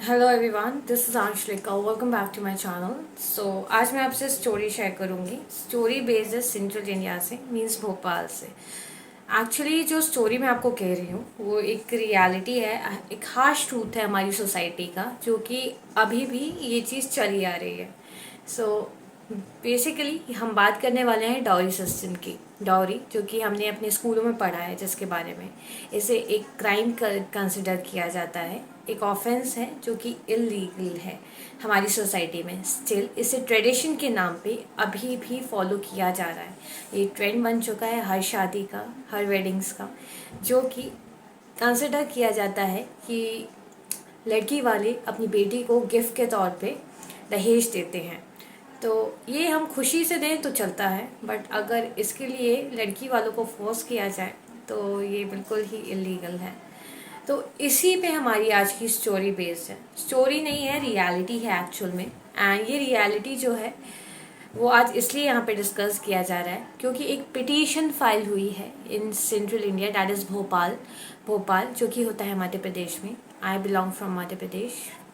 Hello everyone, this is Anshalika. Welcome back to my channel. आज मैं आपसे स्टोरी शेयर करूंगी। स्टोरी बेस्ड है सेंट्रल इंडिया से, मींस भोपाल से। एक्चुअली जो स्टोरी मैं आपको कह रही हूँ वो एक रियलिटी है, एक हार्श ट्रूथ है हमारी सोसाइटी का, जो कि अभी भी ये चीज़ चली आ रही है। सो बेसिकली हम बात करने वाले हैं डाउरी सिस्टम की। डाउरी जो कि हमने अपने स्कूलों में पढ़ा है, जिसके बारे में इसे एक क्राइम कंसिडर किया जाता है, एक ऑफेंस है जो कि इलीगल है हमारी सोसाइटी में। स्टिल इसे ट्रेडिशन के नाम पे अभी भी फॉलो किया जा रहा है। ये ट्रेंड बन चुका है हर शादी का, हर वेडिंग्स का, जो कि कंसिडर किया जाता है कि लड़की वाले अपनी बेटी को गिफ्ट के तौर पे दहेज देते हैं। तो ये हम खुशी से दें तो चलता है, बट अगर इसके लिए लड़की वालों को फोर्स किया जाए तो ये बिल्कुल ही इलीगल है। तो इसी पे हमारी आज की स्टोरी बेस्ड है। स्टोरी नहीं है, रियलिटी है एक्चुअल में। एंड ये रियलिटी जो है वो आज इसलिए यहाँ पे डिस्कस किया जा रहा है क्योंकि एक पिटीशन फाइल हुई है in central India, that is Bhopal. Bhopal जो कि होता है मध्य प्रदेश में। I belong from Madhya Pradesh,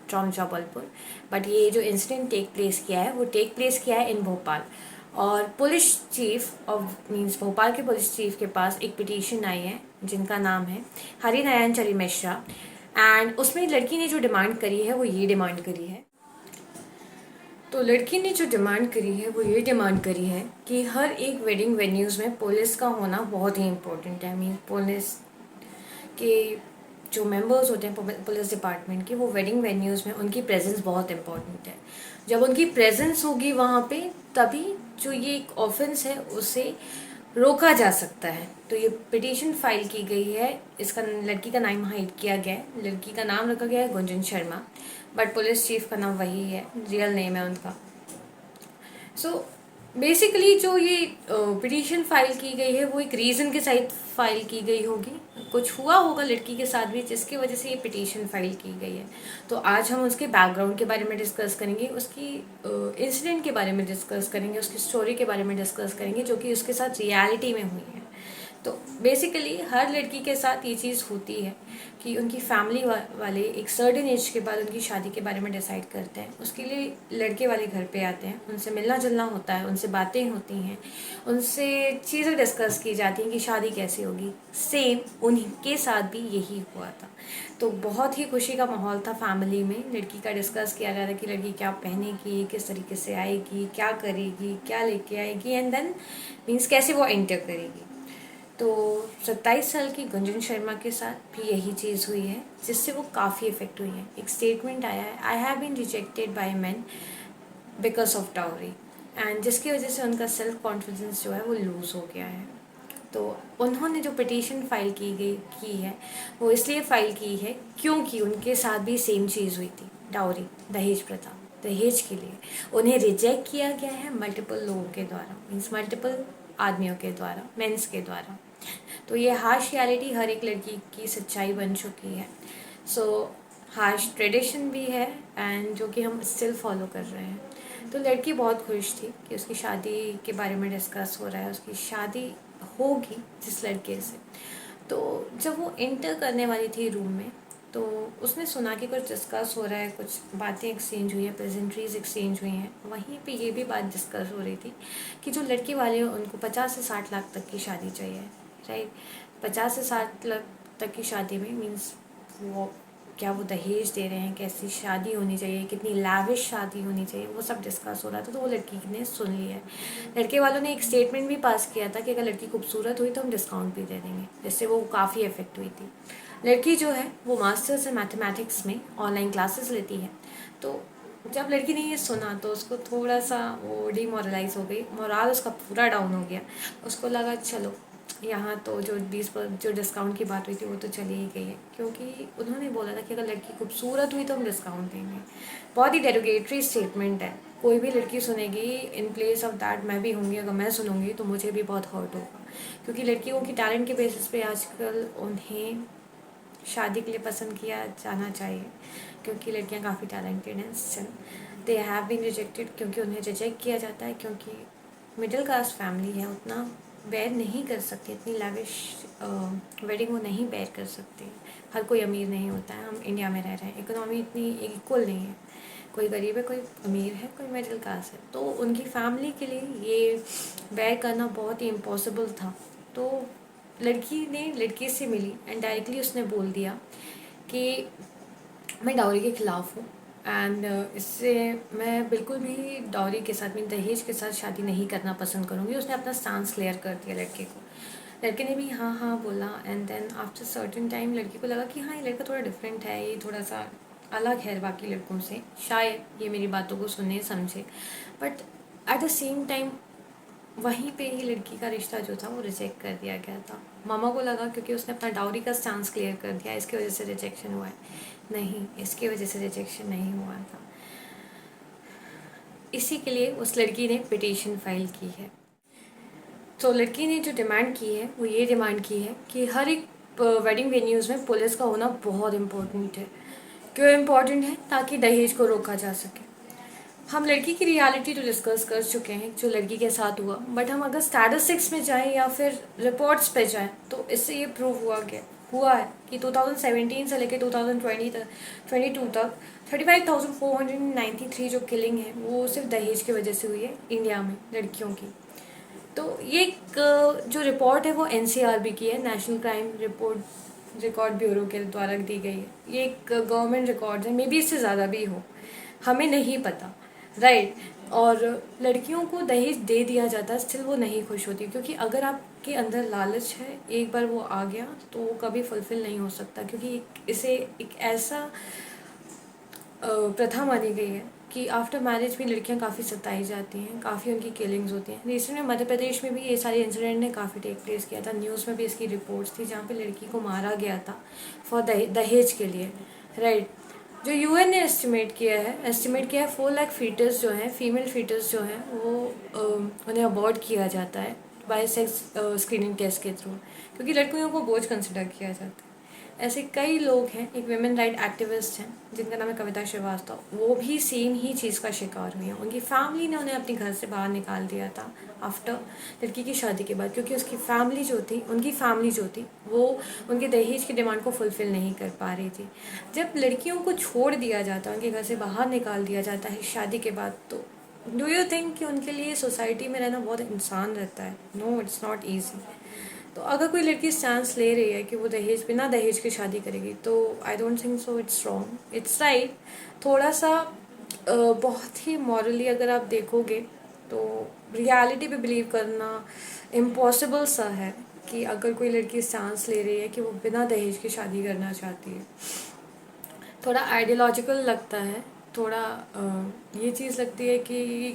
from Jabalpur. But ये जो इंसिडेंट टेक प्लेस किया है वो टेक प्लेस किया है इन भोपाल। और police chief of means Bhopal के पुलिस चीफ के पास एक पिटीशन आई है जिनका नाम है हरिनारायण चरी मिश्रा। एंड उसमें लड़की ने जो डिमांड करी है वो ये डिमांड करी है। तो लड़की ने जो डिमांड करी है वो ये डिमांड करी है कि हर एक वेडिंग वेन्यूज़ में पुलिस का होना बहुत ही इम्पोर्टेंट है। मीन पुलिस के जो मेंबर्स होते हैं पुलिस डिपार्टमेंट के, वो वेडिंग वेन्यूज़ में उनकी प्रेजेंस बहुत इम्पोर्टेंट है। जब उनकी प्रेजेंस होगी वहाँ पे, तभी जो ये एक ऑफेंस है उसे रोका जा सकता है। तो ये पिटीशन फाइल की गई है। इसका लड़की का नाम हाइड किया गया है, लड़की का नाम रखा गया है Gunjan Sharma, but police chief का नाम वही है, रियल नेम है उनका। सो बेसिकली जो ये पिटीशन फाइल की गई है वो एक रीज़न के साथ फाइल की गई होगी। कुछ हुआ होगा लड़की के साथ भी जिसकी वजह से ये पिटीशन फाइल की गई है। तो आज हम उसके बैकग्राउंड के बारे में डिस्कस करेंगे, उसकी इंसिडेंट के बारे में डिस्कस करेंगे, उसकी स्टोरी के बारे में डिस्कस करेंगे जो कि उसके साथ रियलिटी में हुई है। तो बेसिकली हर लड़की के साथ ये चीज़ होती है कि उनकी फैमिली वाले एक सर्टेन एज के बाद उनकी शादी के बारे में डिसाइड करते हैं। उसके लिए लड़के वाले घर पे आते हैं, उनसे मिलना जुलना होता है, उनसे बातें होती हैं, उनसे चीज़ें डिस्कस की जाती हैं कि शादी कैसे होगी। सेम उनके साथ भी यही हुआ था। तो बहुत ही खुशी का माहौल था फैमिली में। लड़की का डिस्कस किया जा रहा था कि लड़की क्या पहनेगी, किस तरीके से आएगी, क्या करेगी, क्या लेके आएगी, एंड देन मीन्स कैसे वो एंटर करेगी। तो 27 साल की गुंजन शर्मा के साथ भी यही चीज़ हुई है, जिससे वो काफ़ी इफेक्ट हुई है। एक स्टेटमेंट आया है, I have been rejected by man because of dowry, and जिसकी वजह से उनका सेल्फ कॉन्फिडेंस जो है वो लूज़ हो गया है। तो उन्होंने जो पिटीशन फाइल की है वो इसलिए फाइल की है क्योंकि उनके साथ भी सेम चीज़ हुई थी, डाउरी, दहेज प्रथा। दहेज के लिए उन्हें रिजेक्ट किया गया है मल्टीपल लोगों के द्वारा, मीन्स मल्टीपल आदमियों के द्वारा, मेंस के द्वारा। तो ये हार्श रियलिटी हर एक लड़की की सच्चाई बन चुकी है। सो हार्श ट्रेडिशन भी है एंड जो कि हम स्टिल फॉलो कर रहे हैं। तो लड़की बहुत खुश थी कि उसकी शादी के बारे में डिस्कस हो रहा है, उसकी शादी होगी जिस लड़के से। तो जब वो इंटर करने वाली थी रूम में, तो उसने सुना कि कुछ डिस्कस हो रहा है, कुछ बातें एक्सचेंज हुई हैं, प्रेजेंट्रीज एक्सचेंज हुई हैं। वहीं पे ये भी बात डिस्कस हो रही थी कि जो लड़के वाले हैं उनको 50 से 60 लाख तक की शादी चाहिए, राइट। 50 से 60 लाख तक की शादी में मीन्स वो क्या वो दहेज दे रहे हैं, कैसी शादी होनी चाहिए, कितनी लाविश शादी होनी चाहिए, वो सब डिस्कस हो रहा था। तो वो लड़की ने सुन लिया है। लड़के वालों ने एक स्टेटमेंट भी पास किया था कि अगर लड़की खूबसूरत हुई तो हम डिस्काउंट भी दे देंगे, जिससे वो काफ़ी इफेक्ट हुई थी। लड़की जो है वो मास्टर्स इन मैथमेटिक्स में ऑनलाइन क्लासेस लेती है। तो जब लड़की ने ये सुना तो उसको थोड़ा सा वो डिमोरलाइज हो गई, मोराल उसका पूरा डाउन हो गया। उसको लगा चलो यहाँ तो जो 20 पर जो डिस्काउंट की बात हुई थी वो तो चली ही गई है, क्योंकि उन्होंने बोला था कि अगर लड़की खूबसूरत हुई तो हम डिस्काउंट देंगे। बहुत ही डेरोगेटरी स्टेटमेंट है। कोई भी लड़की सुनेगी, इन प्लेस ऑफ दैट मैं भी होंगी, अगर मैं सुनूंगी तो मुझे भी बहुत हर्ट होगा, क्योंकि लड़कियों की टैलेंट के बेसिस पे आजकल उन्हें शादी के लिए पसंद किया जाना चाहिए, क्योंकि लड़कियां काफ़ी टैलेंटेड हैं। Still they have been rejected, क्योंकि उन्हें रिजेक्ट किया जाता है, क्योंकि मिडिल क्लास फैमिली है, उतना बेयर नहीं कर सकते, इतनी लैविश वेडिंग वो नहीं बेयर कर सकते। हर कोई अमीर नहीं होता है, हम इंडिया में रह रहे हैं, इकोनॉमी इतनी इक्वल नहीं है, कोई गरीब है, कोई अमीर है, कोई मिडिल क्लास है। तो उनकी फैमिली के लिए ये बेयर करना बहुत ही इम्पॉसिबल था। तो लड़की ने लड़के से मिली एंड डायरेक्टली उसने बोल दिया कि मैं डाउरी के ख़िलाफ़ हूँ एंड इससे मैं बिल्कुल भी डाउरी के साथ, मैं दहेज के साथ शादी नहीं करना पसंद करूँगी। उसने अपना स्टांस क्लियर कर दिया लड़के को। लड़के ने भी हाँ हाँ बोला and then after certain time लड़की को लगा कि हाँ ये लड़का थोड़ा डिफरेंट है, ये थोड़ा सा अलग है बाकी लड़कों से, शायद ये मेरी बातों को सुने समझे। But at the same time वहीं पे ही लड़की का रिश्ता जो था वो रिजेक्ट कर दिया गया था। मामा को लगा क्योंकि उसने अपना डाउरी का स्टांस क्लियर कर दिया, इसकी वजह से रिजेक्शन हुआ है। नहीं, इसकी वजह से रिजेक्शन नहीं हुआ था। इसी के लिए उस लड़की ने पिटीशन फाइल की है। तो लड़की ने जो डिमांड की है वो ये डिमांड की है कि हर एक वेडिंग वेन्यूज़ में पुलिस का होना बहुत इम्पोर्टेंट है। क्यों इम्पोर्टेंट है? ताकि दहेज को रोका जा सके। हम लड़की की रियलिटी तो डिस्कस कर चुके हैं जो लड़की के साथ हुआ, बट हम अगर स्टैटिस्टिक्स में जाएं या फिर रिपोर्ट्स पे जाएं तो इससे ये प्रूव हुआ है कि 2017 से लेकर 2020 तक 22 तक 35,493 जो किलिंग है वो सिर्फ दहेज की वजह से हुई है इंडिया में लड़कियों की। तो ये एक जो रिपोर्ट है वो एनसीआरबी की है, नेशनल क्राइम रिकॉर्ड ब्यूरो के द्वारा दी गई है। ये एक गवर्नमेंट रिकॉर्ड है, मे बी इससे ज़्यादा भी हो, हमें नहीं पता, राइट। और लड़कियों को दहेज दे दिया जाता है, स्टिल वो नहीं खुश होती, क्योंकि अगर आपके अंदर लालच है, एक बार वो आ गया तो वो कभी फुलफिल नहीं हो सकता, क्योंकि इसे एक ऐसा प्रथा मानी गई है कि आफ्टर मैरिज भी लड़कियां काफ़ी सताई जाती हैं, काफ़ी उनकी किलिंग्स होती हैं। रिसेंट में मध्य प्रदेश में भी ये सारे इंसिडेंट ने काफ़ी टेक प्लेस किया था, न्यूज़ में भी इसकी रिपोर्ट्स थी जहाँ पे लड़की को मारा गया था फॉर दहेज के लिए, राइट। जो यूएन ने एस्टिमेट किया है 4 लाख फीटर्स जो हैं, फीमेल फीटर्स जो हैं वो उन्हें अबॉर्ट किया जाता है बाय सेक्स स्क्रीनिंग टेस्ट के थ्रू, क्योंकि लड़कियों को बोझ कंसिडर किया जाता है। ऐसे कई लोग हैं, एक वुमेन राइट एक्टिविस्ट हैं जिनका नाम है कविता श्रीवास्तव, वो भी सेम ही चीज़ का शिकार हुई हैं। उनकी फैमिली ने उन्हें अपने घर से बाहर निकाल दिया था आफ्टर लड़की की शादी के बाद, क्योंकि उनकी फैमिली जो थी वो उनके दहेज की डिमांड को फुलफ़िल नहीं कर पा रही थी। जब लड़कियों को छोड़ दिया जाता है, उनके घर से बाहर निकाल दिया जाता है शादी के बाद, तो डू यू थिंक कि उनके लिए सोसाइटी में रहना बहुत इंसान रहता है? No, it's not easy. तो अगर कोई लड़की चांस ले रही है कि वो बिना दहेज के शादी करेगी, तो I don't think so it's wrong, it's right. थोड़ा सा बहुत ही मॉरली अगर आप देखोगे तो रियलिटी पे बिलीव करना इम्पॉसिबल सा है कि अगर कोई लड़की चांस ले रही है कि वो बिना दहेज के शादी करना चाहती है। थोड़ा आइडियोलॉजिकल लगता है, थोड़ा ये चीज़ लगती है कि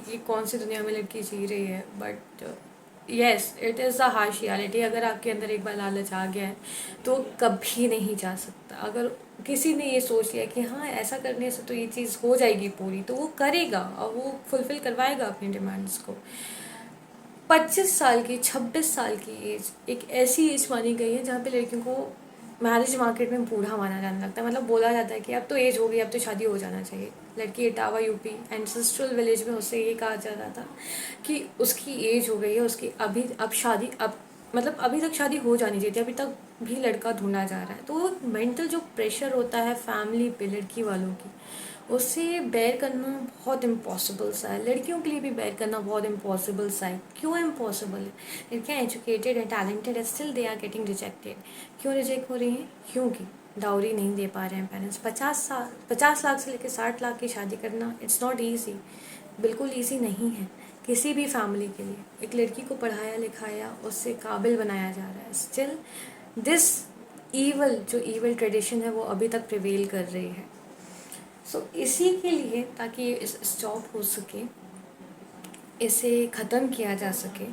ये कौन सी दुनिया में लड़की जी रही है, but yes, it is a harsh reality. अगर आपके अंदर एक बार लालच आ गया है तो कभी नहीं जा सकता। अगर किसी ने ये सोच लिया कि हाँ ऐसा करने से तो ये चीज़ हो जाएगी पूरी, तो वो करेगा और वो फुलफ़िल करवाएगा अपनी डिमांड्स को। 25 साल की, 26 साल की एज एक ऐसी एज मानी गई है जहाँ पे लड़कियों को मैरिज मार्केट में बूढ़ा माना जाने लगता है। मतलब बोला जाता है कि अब तो एज हो गई, अब तो शादी हो जाना चाहिए। लड़की इटावा यूपी एंसेस्ट्रल विलेज में उससे ये कहा जाता था कि उसकी एज हो गई है, उसकी अब शादी अब मतलब अभी तक शादी हो जानी चाहिए थी, अभी तक भी लड़का ढूंढा जा रहा है। तो मेंटल जो प्रेशर होता है फैमिली पे लड़की वालों की, उसे बेयर करना बहुत इम्पॉसिबल सा है। लड़कियों के लिए भी बेयर करना बहुत इम्पॉसिबल सा है। क्यों इम्पॉसिबल है? लड़कियाँ एजुकेटेड है, टैलेंटेड है, still they are getting rejected. क्यों रिजेक्ट हो रही हैं? क्योंकि डाउरी नहीं दे पा रहे हैं पेरेंट्स। 50 लाख से लेकर 60 लाख की शादी करना इट्स नॉट ईजी, बिल्कुल ईजी नहीं है किसी भी फैमिली के लिए। एक लड़की को पढ़ाया लिखाया, उससे काबिल बनाया जा रहा है, स्टिल दिस जो ईवल ट्रेडिशन है वो अभी तक प्रिवेल कर रही है। सो इसी के लिए, ताकि इस स्टॉप हो सके, इसे ख़त्म किया जा सके,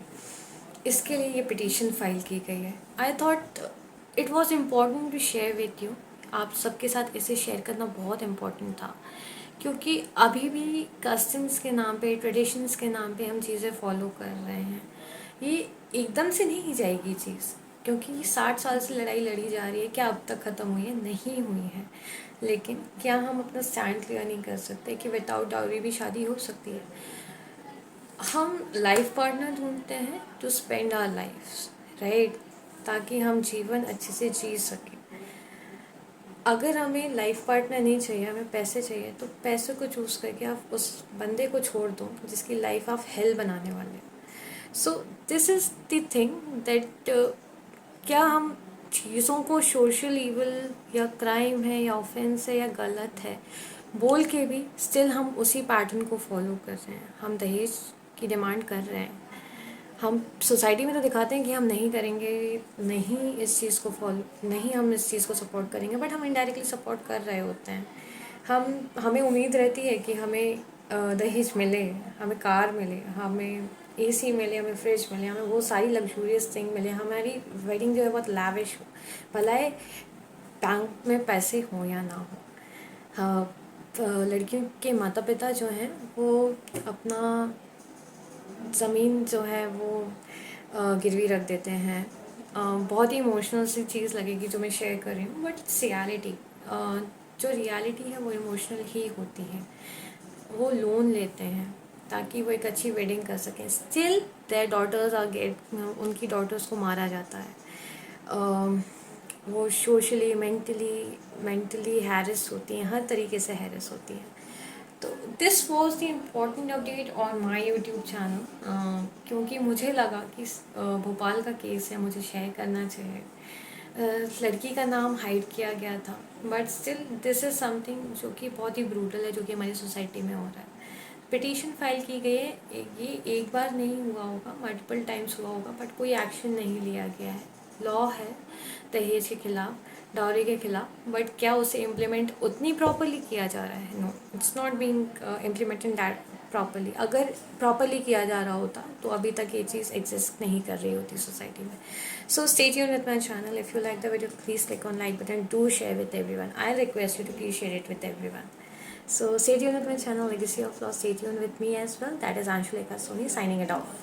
इसके लिए ये पिटीशन फाइल की गई है। I thought it was important to share with you. आप सबके साथ इसे शेयर करना बहुत इम्पॉर्टेंट था, क्योंकि अभी भी कस्टम्स के नाम पे, ट्रेडिशंस के नाम पे हम चीज़ें फॉलो कर रहे हैं। ये एकदम से नहीं जाएगी चीज़, क्योंकि ये 60 साल से लड़ाई लड़ी जा रही है। क्या अब तक ख़त्म हुई है? नहीं हुई है। लेकिन क्या हम अपना स्टैंड क्लियर नहीं कर सकते कि विदाउट डाउरी भी शादी हो सकती है? हम लाइफ पार्टनर ढूंढते हैं to spend our life, right, ताकि हम जीवन अच्छे से जी सकें। अगर हमें लाइफ पार्टनर नहीं चाहिए, हमें पैसे चाहिए, तो पैसे को चूज़ करके आप उस बंदे को छोड़ दो जिसकी लाइफ आप हेल बनाने वाले हैं। So this is the thing that क्या हम चीज़ों को सोशल इवल या क्राइम है या ऑफेंस है या गलत है बोल के भी स्टिल हम उसी पैटर्न को फॉलो कर रहे हैं। हम दहेज की डिमांड कर रहे हैं, हम सोसाइटी में तो दिखाते हैं कि हम नहीं करेंगे, नहीं इस चीज़ को फॉलो, नहीं हम इस चीज़ को सपोर्ट करेंगे, बट हम इनडायरेक्टली सपोर्ट कर रहे होते हैं। हमें उम्मीद रहती है कि हमें दहेज मिले, हमें कार मिले, हमें एसी मिले, हमें फ्रिज मिले, हमें वो सारी लग्जूरियस थिंग मिले, हमारी वेडिंग जो है बहुत लैविश हो, भले बैंक में पैसे हो या ना हो। हाँ, लड़कियों के माता पिता जो हैं वो अपना ज़मीन जो है वो गिरवी रख देते हैं। बहुत ही इमोशनल सी चीज़ लगेगी जो मैं शेयर कर रही हूँ, बट इट्स रियलिटी। जो रियलिटी है वो इमोशनल ही होती है। वो लोन लेते हैं ताकि वो एक अच्छी वेडिंग कर सकें। Still their daughters are get, उनकी डॉटर्स को मारा जाता है। वो सोशली मेंटली हैरेस होती हैं, हर तरीके से हैरेस होती हैं। तो this was the important update on my YouTube channel, क्योंकि मुझे लगा कि भोपाल का केस है, मुझे शेयर करना चाहिए। लड़की का नाम हाइड किया गया था, but still this is something जो कि बहुत ही ब्रूटल है, जो कि हमारी सोसाइटी में हो रहा है। पिटीशन फाइल की गई है, ये एक बार नहीं हुआ होगा, मल्टीपल टाइम्स हुआ होगा, बट कोई एक्शन नहीं लिया गया है। लॉ है दहेज के खिलाफ, डाउरी के खिलाफ, बट क्या उसे इम्प्लीमेंट उतनी प्रॉपरली किया जा रहा है? No, it's not being implemented that properly. अगर प्रॉपरली किया जा रहा होता तो अभी तक ये चीज़ एग्जिस्ट नहीं कर रही होती सोसाइटी में। So stay tuned with my channel. If you like the video please click on like button, do share with everyone. I request you to please share it with everyone. So stay tuned with my channel Legacy of Law. Stay tuned with me as well. That is Anshulika Soni signing it off.